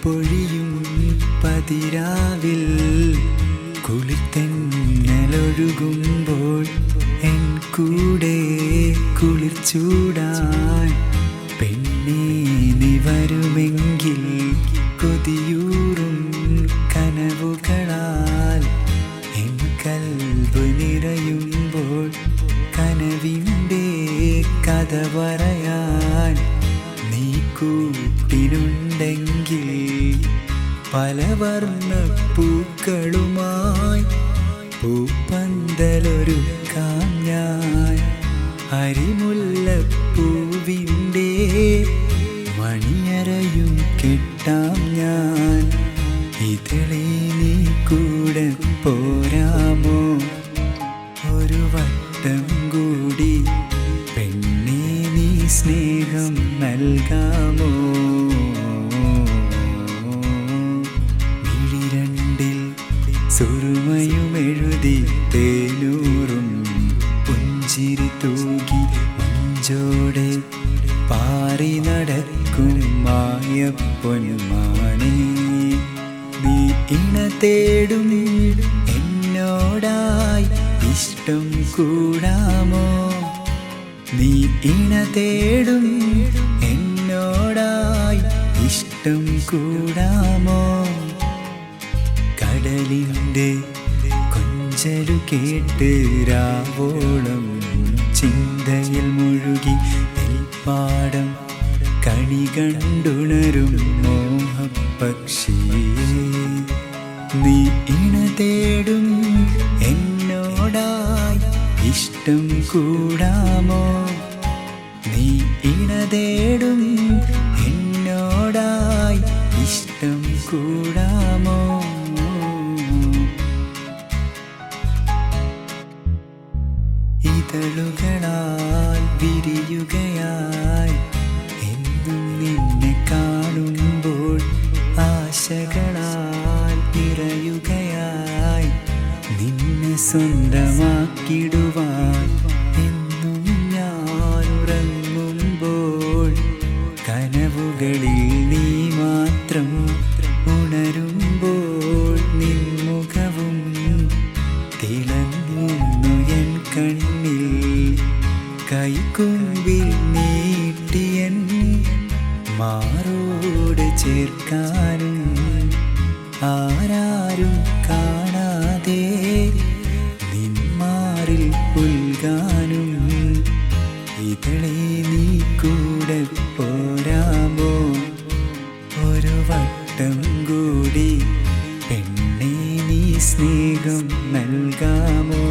പൊഴിയും പതിരാവിൽ കുളിർത്തെന്നലൊഴുകുമ്പോൾ എൻ കൂടെ കുളിർച്ചൂടാൻ പെണ്ണേ നീ വരുമെങ്കിൽ കൊതിയൂറും കനവുകളാൽ എൻ കൽബ് നിറയുമ്പോൾ കനവിൻ്റെ കഥ പറയാൻ നീ കൂട്ടിനുണ്ടെങ്കിൽ പല വർണ്ണ പൂക്കളുമായി പൂപ്പന്തലൊരുക്കാം ഞാൻ അരിമുല്ലപ്പൂവിൻ്റെ മണിയറയും കെട്ടാം ഞാൻ ഇതളേ നീ കൂടെ പോരാമോ ഒരു വട്ടം കൂടി പെണ്ണേ നീ സ്നേഹം നൽകാമോ മിഴിരണ്ടിൽ സുറുമയുമെഴുതി തേനൂറും പുഞ്ചിരി തൂകി മഞ്ചോടെ പാറി നടക്കും മായപ്പൊന്മാണേ നീ ഇണ തേടും എന്നോടായി ഇഷ്ടം കൂടാമോ നീ ഇണ തേടും എന്നോടായി ഇഷ്ടം കൂടാമോ കടലിൻ്റെ കൊഞ്ചലു കേട്ട് രാവോളം ചിന്തയിൽ മുഴുകി നെൽപ്പാടം കണി കണ്ടുണരും മോഹപ്പക്ഷിയേ നീ ഇണ തേടും എന്നോടായി ഇഷ്ടം കൂടാമോ നീ ഇണ തേടും എന്നോടായി ഇഷ്ടം കൂടാമോ ഇതളുകളാൽ വിരിയുകയായി എന്നും നിന്നെ കാണുമ്പോൾ ആശകളാൽ നിറയുകയായി നിന്നെ സ്വന്തമാക്കിടുവാൻ എന്നും ഞാൻ ഉറങ്ങുമ്പോൾ കനവുകളിൽ നീ മാത്രം ഉണരുമ്പോൾ നിൻമുഖവും തിളങ്ങുന്നു എൻ കണ്ണിൽ കൈക്കുമ്പിൽ നീട്ടിയൻ മാറോട് ചേർക്കാനും ആരാരും കാണാതെ നിന്മാറിൽ പുൽകാനും ഇതളേ നീ കൂടെ പോരാമോ ഒരു വട്ടം കൂടി പെണ്ണേ നീ സ്നേഹം നൽകാമോ